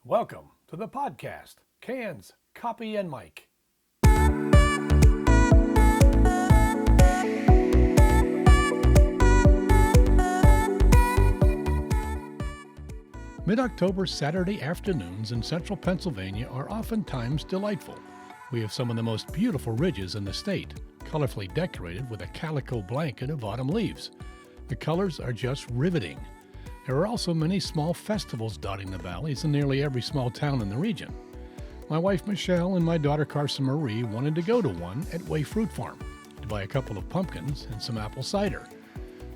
Welcome to the podcast, Cans, Copy, and Mike. Mid-October Saturday afternoons in central Pennsylvania are oftentimes delightful. We have some of the most beautiful ridges in the state, colorfully decorated with a calico blanket of autumn leaves. The colors are just riveting. There are also many small festivals dotting the valleys in nearly every small town in the region. My wife Michelle and my daughter Carson Marie wanted to go to one at Way Fruit Farm to buy a couple of pumpkins and some apple cider.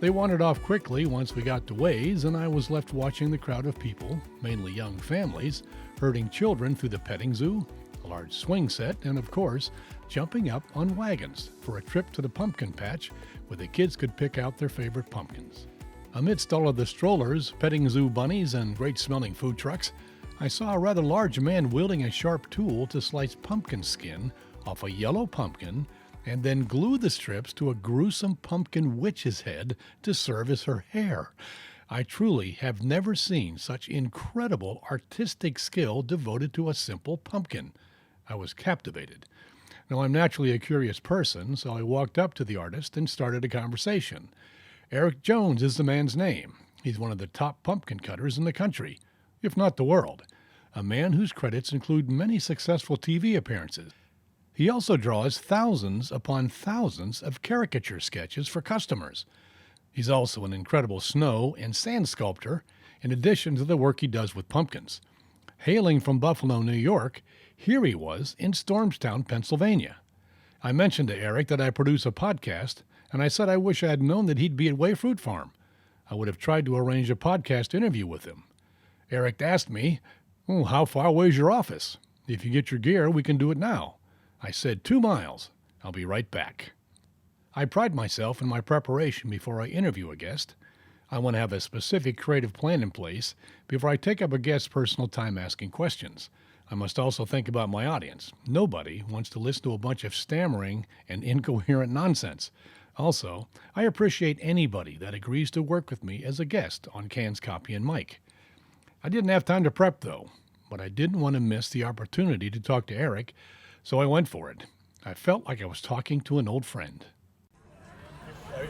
They wandered off quickly once we got to Ways, and I was left watching the crowd of people, mainly young families, herding children through the petting zoo, a large swing set, and of course, jumping up on wagons for a trip to the pumpkin patch where the kids could pick out their favorite pumpkins. Amidst all of the strollers, petting zoo bunnies, and great-smelling food trucks, I saw a rather large man wielding a sharp tool to slice pumpkin skin off a yellow pumpkin and then glue the strips to a gruesome pumpkin witch's head to serve as her hair. I truly have never seen such incredible artistic skill devoted to a simple pumpkin. I was captivated. Now, I'm naturally a curious person, so I walked up to the artist and started a conversation. Eric Jones is the man's name. He's one of the top pumpkin cutters in the country, if not the world, a man whose credits include many successful TV appearances. He also draws thousands upon thousands of caricature sketches for customers. He's also an incredible snow and sand sculptor, in addition to the work he does with pumpkins. Hailing from Buffalo, New York, here he was in Stormstown, Pennsylvania. I mentioned to Eric that I produce a podcast, and I said I wish I had known that he'd be at Way Fruit Farm. I would have tried to arrange a podcast interview with him. Eric asked me, how far away is your office? If you get your gear, we can do it now. I said 2 miles. I'll be right back. I pride myself in my preparation before I interview a guest. I want to have a specific creative plan in place before I take up a guest's personal time asking questions. I must also think about my audience. Nobody wants to listen to a bunch of stammering and incoherent nonsense. Also, I appreciate anybody that agrees to work with me as a guest on Cans, Copy, and Mike. I didn't have time to prep, though, but I didn't want to miss the opportunity to talk to Eric, so I went for it. I felt like I was talking to an old friend.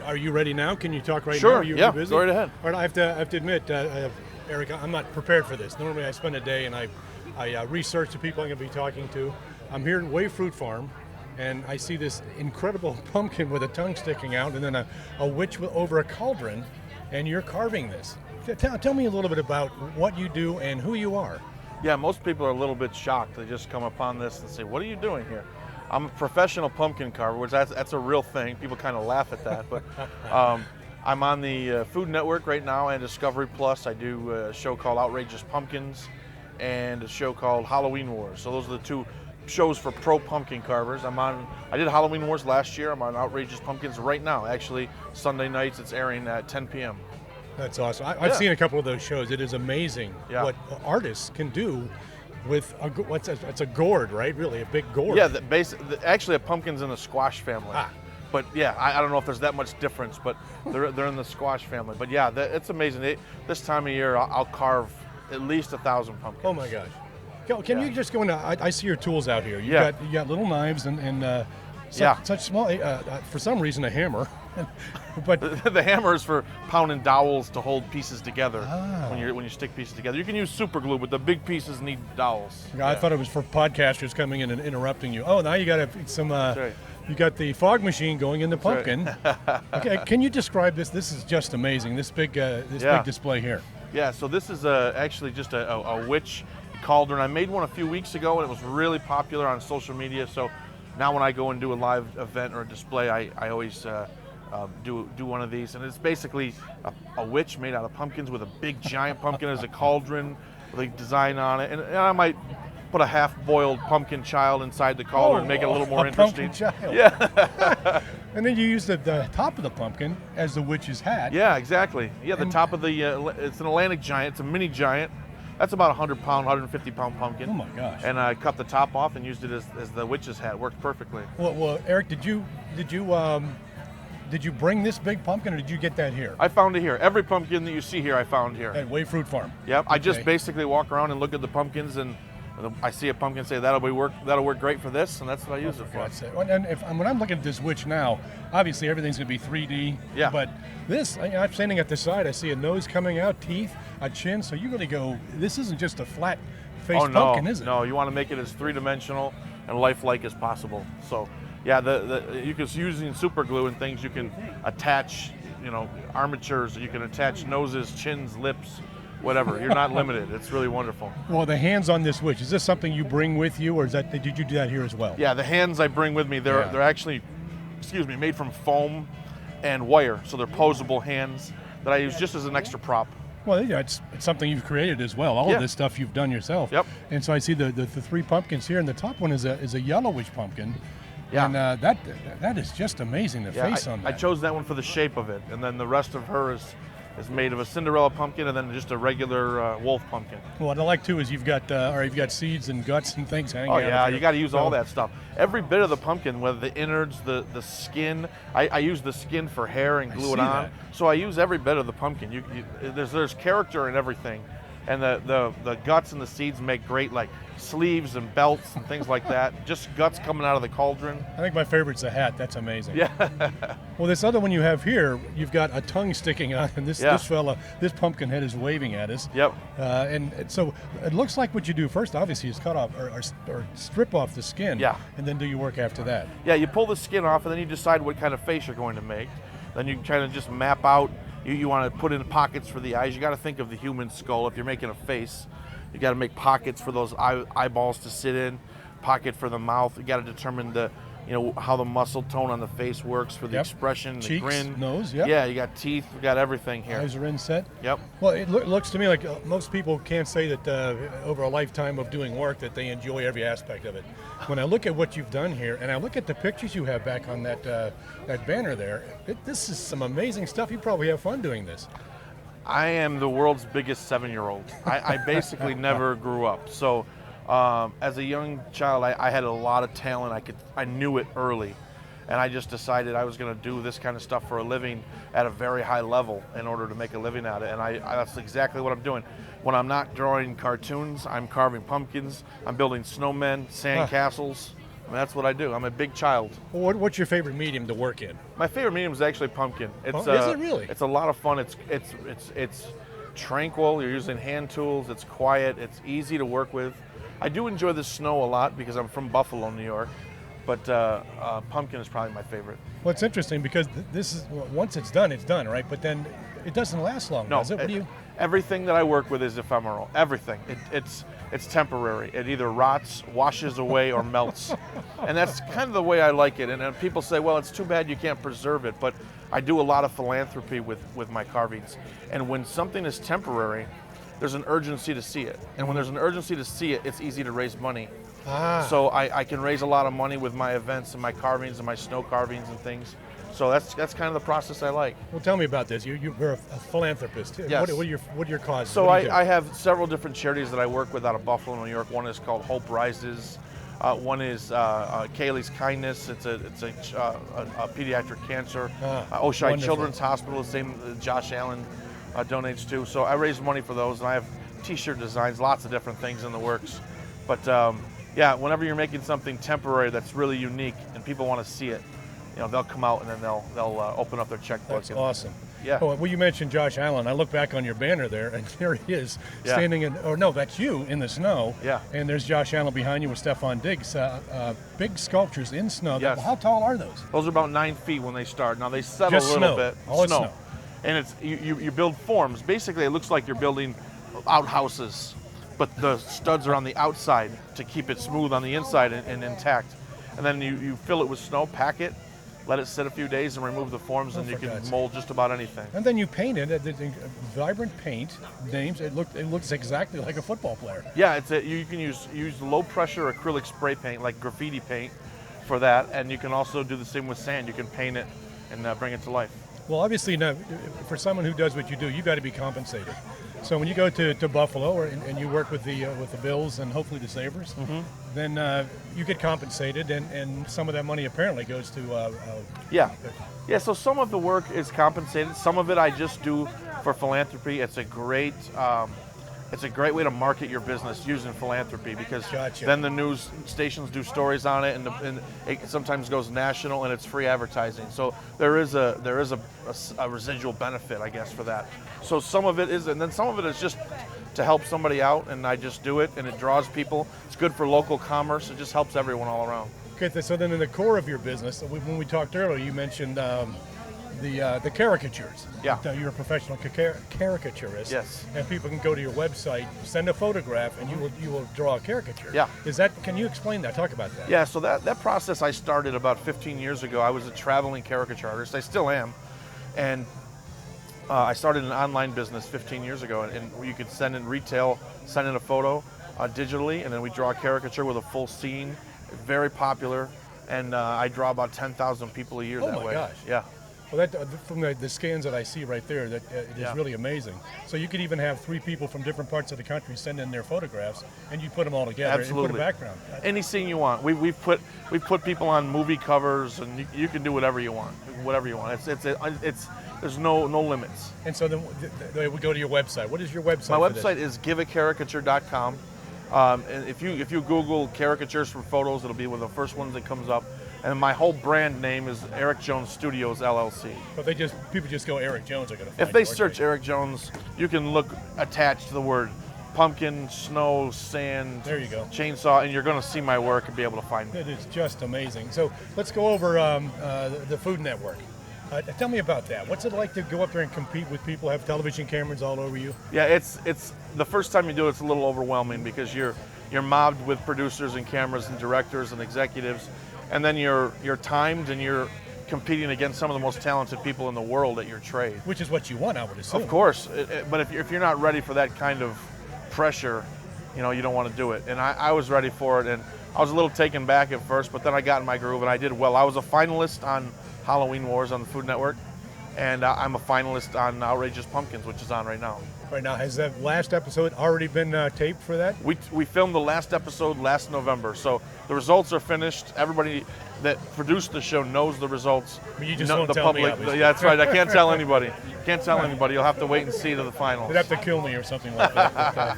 Are you ready now? Can you talk right now? Sure, Are yeah, busy? go right ahead. All right, I have to admit, Eric, I'm not prepared for this. Normally I spend a day and I research the people I'm going to be talking to. I'm here at Way Fruit Farm, and I see this incredible pumpkin with a tongue sticking out, and then a witch over a cauldron, and you're carving this. Tell me a little bit about what you do and who you are. Yeah, most people are a little bit shocked. They just come upon this and say, what are you doing here? I'm a professional pumpkin carver, which that's a real thing. People kind of laugh at that, but I'm on the Food Network right now and Discovery Plus. I do a show called Outrageous Pumpkins and a show called Halloween Wars. So those are the two shows for pro pumpkin carvers. I did Halloween Wars last year. I'm on Outrageous Pumpkins right now. Actually, Sunday nights it's airing at 10 p.m. That's awesome. I've seen a couple of those shows. It is amazing what artists can do with it's a gourd, right? Really, a big gourd. Yeah, actually a pumpkin's in the squash family. But yeah, I don't know if there's that much difference, but they're in the squash family. But yeah, it's amazing. This time of year, I'll carve at least 1,000 pumpkins. Oh my gosh. Can you just go into, I see your tools out here. You got little knives and such small, for some reason a hammer. But the hammer is for pounding dowels to hold pieces together when you stick pieces together. You can use super glue, but the big pieces need dowels. I thought it was for podcasters coming in and interrupting you. Oh, now you got some. Right. You got the fog machine going in the pumpkin. Right. Okay, can you describe this? This is just amazing. This big display here. Yeah. So this is actually just a witch cauldron. I made one a few weeks ago, and it was really popular on social media. So now when I go and do a live event or a display, I always do one of these, and it's basically a witch made out of pumpkins with a big giant pumpkin as a cauldron with a design on it, and I might put a half-boiled pumpkin child inside the cauldron and make it a little more interesting. Pumpkin child. Yeah. And then you use the top of the pumpkin as the witch's hat. Yeah, exactly. Yeah, the top of the it's an Atlantic giant. It's a mini giant. That's about 100-pound, 150-pound pumpkin. Oh my gosh! And I cut the top off and used it as the witch's hat. Worked perfectly. Well, Eric, did you did you bring this big pumpkin, or did you get that here? I found it here. Every pumpkin that you see here, I found here. At Way Fruit Farm. Yep. I just Okay. basically walk around and look at the pumpkins, and I see a pumpkin, say that'll work great for this, and that's what I use it for. God's sake. And when I'm looking at this witch now, obviously everything's going to be 3D. Yeah. But this, I'm standing at the side, I see a nose coming out, teeth, a chin. So you really go, this isn't just a flat-faced Oh no, pumpkin, is it? no! You want to make it as three-dimensional and lifelike as possible. So, yeah, you can using super glue and things. You can attach, armatures. You can attach noses, chins, lips, whatever. You're not limited. It's really wonderful. Well, the hands on this witch, is this something you bring with you, or did you do that here as well? Yeah, the hands I bring with me. They're actually, made from foam and wire. So they're posable hands that I use just as an extra prop. Well, yeah, it's something you've created as well. All Yeah. of this stuff you've done yourself. Yep. And so I see the three pumpkins here, and the top one is a yellowish pumpkin. Yeah. And that is just amazing, the face on that. I chose that one for the shape of it, and then the rest of her is made of a Cinderella pumpkin and then just a regular wolf pumpkin. What I like too is you've got seeds and guts and things hanging out. Oh yeah, of you got to use all that stuff. Every bit of the pumpkin, whether the innards, the skin. I use the skin for hair and glue it see on. that. So I use every bit of the pumpkin. There's character in everything, and the guts and the seeds make great like sleeves and belts and things like that. Just guts coming out of the cauldron. I think my favorite's the hat. That's amazing. Yeah. Well, this other one you have here, you've got a tongue sticking out, and this pumpkin head is waving at us. Yep. And so it looks like what you do first, obviously, is cut off or strip off the skin. Yeah. And then do your work after that. Yeah, you pull the skin off, and then you decide what kind of face you're going to make. Then you kind of just map out. You want to put in pockets for the eyes. You got to think of the human skull. If you're making a face, you got to make pockets for those eyeballs to sit in. Pocket for the mouth. You got to determine how the muscle tone on the face works for the expression, Cheeks, the grin. nose, yep. Yeah, you got teeth. We got everything here. Eyes are inset. Yep. Well, it looks to me like most people can't say that over a lifetime of doing work that they enjoy every aspect of it. When I look at what you've done here, and I look at the pictures you have back on that banner there, this is some amazing stuff. You probably have fun doing this. I am the world's biggest 7-year-old. I basically never grew up. So as a young child, I had a lot of talent. I knew it early. And I just decided I was going to do this kind of stuff for a living at a very high level in order to make a living at it. And that's exactly what I'm doing. When I'm not drawing cartoons, I'm carving pumpkins. I'm building snowmen, sand castles. I mean, that's what I do. I'm a big child. Well, what's your favorite medium to work in? My favorite medium is actually pumpkin. Is it really? It's a lot of fun. It's tranquil. You're using hand tools. It's quiet. It's easy to work with. I do enjoy the snow a lot because I'm from Buffalo, New York. But pumpkin is probably my favorite. Well, it's interesting because this is once it's done, right? But then it doesn't last long, No, does it? Everything that I work with is ephemeral. Everything. It's temporary. It either rots, washes away, or melts. And that's kind of the way I like it. And people say, well, it's too bad you can't preserve it. But I do a lot of philanthropy with my carvings. And when something is temporary, there's an urgency to see it. And when there's an urgency to see it, it's easy to raise money. So I can raise a lot of money with my events and my carvings and my snow carvings and things. So that's kind of the process I like. Well, tell me about this. You're a philanthropist. Yes. What are your causes? So What do you do? I have several different charities that I work with out of Buffalo, New York. One is called Hope Rises. One is Kaylee's Kindness. It's a pediatric cancer. Oshai wonderful. Children's Hospital, the same Josh Allen donates to. So I raise money for those, and I have T-shirt designs, lots of different things in the works. But yeah, whenever you're making something temporary that's really unique and people want to see it, they'll come out and then they'll open up their checkbook. That's awesome. Yeah. Oh, well, you mentioned Josh Allen. I look back on your banner there, and there he is, standing in. Oh no, that's you in the snow. Yeah. And there's Josh Allen behind you with Stefan Diggs. Big sculptures in snow. Yes. How tall are those? Those are about 9 feet when they start. Now they settle Just a little snow. bit. All it's snow. And it's you build forms. Basically, it looks like you're building outhouses, but the studs are on the outside to keep it smooth on the inside and intact. And then you fill it with snow, pack it, let it sit a few days, and remove the forms, and you for can God's mold just about anything. And then you paint it. Vibrant paint names. It looks exactly like a football player. Yeah, you can use low pressure acrylic spray paint like graffiti paint for that, and you can also do the same with sand. You can paint it and bring it to life. Well, obviously, now, for someone who does what you do, you've got to be compensated. So when you go to Buffalo and you work with the Bills and hopefully the Sabres, then you get compensated, and some of that money apparently goes to Yeah. Yeah, so some of the work is compensated. Some of it I just do for philanthropy. It's a great way to market your business using philanthropy, because Gotcha. then the news stations do stories on it, and it sometimes goes national, and it's free advertising. So there is a residual benefit, I guess, for that. So some of it is, and then some of it is just to help somebody out, and I just do it, and it draws people. It's good for local commerce. It just helps everyone all around. Okay, so then in the core of your business, when we talked earlier, you mentioned the caricatures. Yeah. You're a professional caricaturist. Yes. And people can go to your website, send a photograph, and you will draw a caricature. Yeah. Can you explain that? Talk about that. Yeah, so that process I started about 15 years ago. I was a traveling caricature artist. I still am. And I started an online business 15 years ago, and you could send in a photo digitally, and then we draw a caricature with a full scene. Very popular, and I draw about 10,000 people a year that way. Oh my gosh. Yeah. Well, that from the scans that I see right there, that it is really amazing. So you could even have 3 people from different parts of the country send in their photographs, and you put them all together Absolutely. and put a background. Any scene you want. We've put people on movie covers, and you can do whatever you want. Whatever you want. There's no limits. And so then we go to your website. What is your website? My website is giveacaricature.com. And if you Google caricatures for photos, it'll be one of the first ones that comes up. And my whole brand name is Eric Jones Studios LLC. But people just go Eric Jones are going to find If they you, search Eric Jones, you can look attached to the word pumpkin, snow, sand, There you go. chainsaw, and you're going to see my work and be able to find me. It is just amazing. So let's go over the Food Network. Tell me about that. What's it like to go up there and compete with people, have television cameras all over you? Yeah, it's the first time you do it, it's a little overwhelming, because you're mobbed with producers and cameras and directors and executives, and then you're timed, and you're competing against some of the most talented people in the world at your trade. Which is what you want, I would assume. Of course, but if you're not ready for that kind of pressure, you don't want to do it. And I was ready for it, and I was a little taken back at first, but then I got in my groove, and I did well. I was a finalist on Halloween Wars on the Food Network, and I'm a finalist on Outrageous Pumpkins, which is on right now. Right now, has that last episode already been taped for that? We filmed the last episode last November, so the results are finished. Everybody that produced the show knows the results. But you just won't tell me, obviously. Yeah, that's right. I can't tell anybody. Can't tell anybody. You'll have to wait and see to the finals. They'd have to kill me or something like that. But, all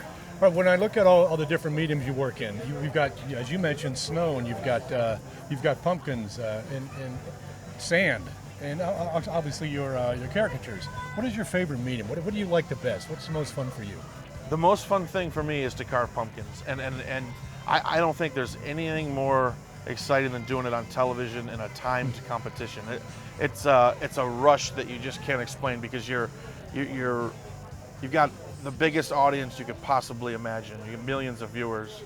right, when I look at all the different mediums you work in, you've got, as you mentioned, snow, and you've got pumpkins and sand. And obviously your caricatures. What is your favorite medium? What do you like the best? What's the most fun for you? The most fun thing for me is to carve pumpkins, and I don't think there's anything more exciting than doing it on television in a timed competition. It's a rush that you just can't explain, because you've got the biggest audience you could possibly imagine. You get millions of viewers,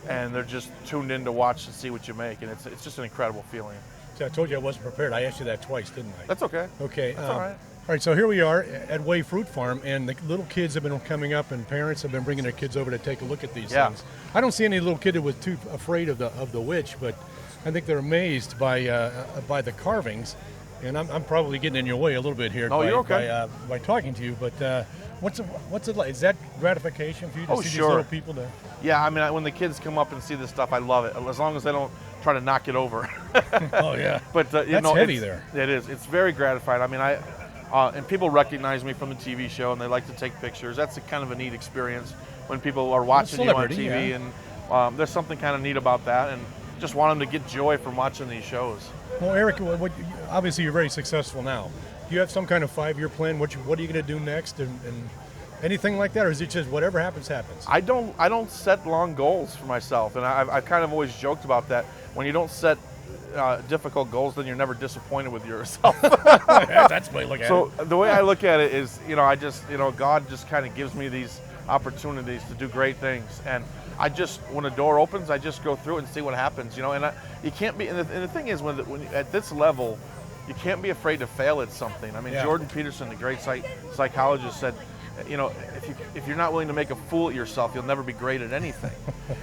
and they're just tuned in to watch and see what you make, and it's just an incredible feeling. I told you I wasn't prepared. I asked you that twice, didn't I? That's okay. Okay. That's all right. All right, so here we are at Way Fruit Farm, and the little kids have been coming up, and parents have been bringing their kids over to take a look at these things. I don't see any little kid that was too afraid of the witch, but I think they're amazed by the carvings, and I'm probably getting in your way a little bit here you're okay. by talking to you. But what's it like? Is that gratification for you to see these little people? Yeah, I mean, when the kids come up and see this stuff, I love it, as long as they don't try to knock it over. Oh yeah. But that's heavy there. It is. It's very gratifying. I mean, and people recognize me from the TV show, and they like to take pictures. That's a kind of a neat experience when people are watching you on TV, yeah. And there's something kind of neat about that, and just want them to get joy from watching these shows. Well, Eric, obviously you're very successful now. Do you have some kind of 5-year plan? What are you going to do next, and anything like that, or is it just whatever happens, happens? I don't set long goals for myself, and I've kind of always joked about that. When you don't set difficult goals, then you're never disappointed with yourself. That's the way I look at it. So the way I look at it is, God just kind of gives me these opportunities to do great things, and when a door opens, I just go through it and see what happens. And you can't be. And the thing is, when at this level, you can't be afraid to fail at something. I mean, Yeah. Jordan Peterson, the great psychologist, said, if you're not willing to make a fool of yourself, you'll never be great at anything.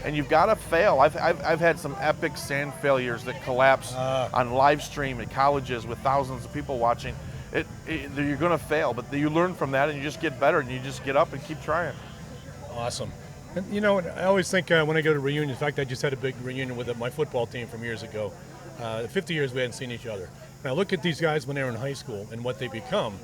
And you've got to fail. I've had some epic sand failures that collapse on live stream at colleges with thousands of people watching, you're going to fail, but you learn from that and you just get better and you just get up and keep trying. Awesome. And you know, I always think when I go to reunions, in fact, I just had a big reunion with my football team from years ago. 50 years we hadn't seen each other. And I look at these guys when they were in high school and what they become.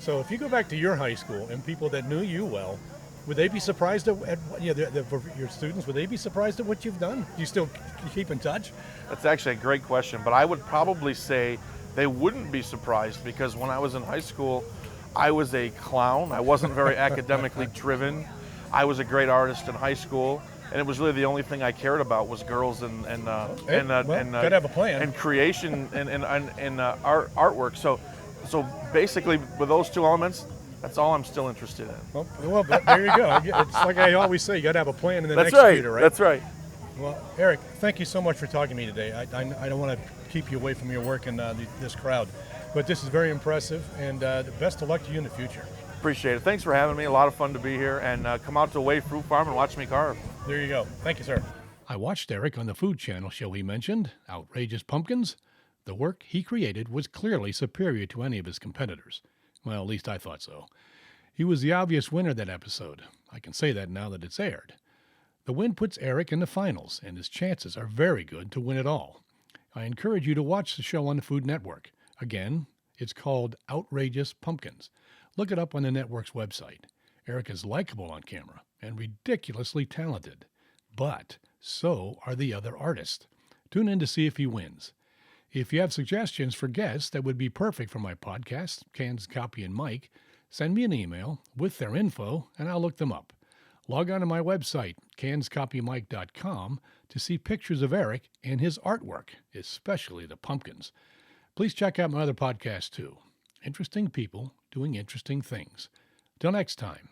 So if you go back to your high school and people that knew you well, would they be surprised at your students, would they be surprised at what you've done? Do you still keep in touch? That's actually a great question, but I would probably say they wouldn't be surprised, because when I was in high school, I was a clown. I wasn't very academically driven. I was a great artist in high school, and it was really the only thing I cared about was girls and gotta have a plan. And creation and artwork. So basically, with those two elements, that's all I'm still interested in. Well, there you go. It's like I always say, you got to have a plan and then That's execute it, right. right? That's right. Well, Eric, thank you so much for talking to me today. I don't want to keep you away from your work and this crowd, but this is very impressive, and best of luck to you in the future. Appreciate it. Thanks for having me. A lot of fun to be here, and come out to Wave Fruit Farm and watch me carve. There you go. Thank you, sir. I watched Eric on the Food Channel show he mentioned, Outrageous Pumpkins. The work he created was clearly superior to any of his competitors. Well, at least I thought so. He was the obvious winner that episode. I can say that now that it's aired. The win puts Eric in the finals, and his chances are very good to win it all. I encourage you to watch the show on the Food Network. Again, it's called Outrageous Pumpkins. Look it up on the network's website. Eric is likable on camera and ridiculously talented. But so are the other artists. Tune in to see if he wins. If you have suggestions for guests that would be perfect for my podcast, Cans, Copy, and Mike, send me an email with their info, and I'll look them up. Log on to my website, canscopymike.com, to see pictures of Eric and his artwork, especially the pumpkins. Please check out my other podcasts, too. Interesting people doing interesting things. Till next time,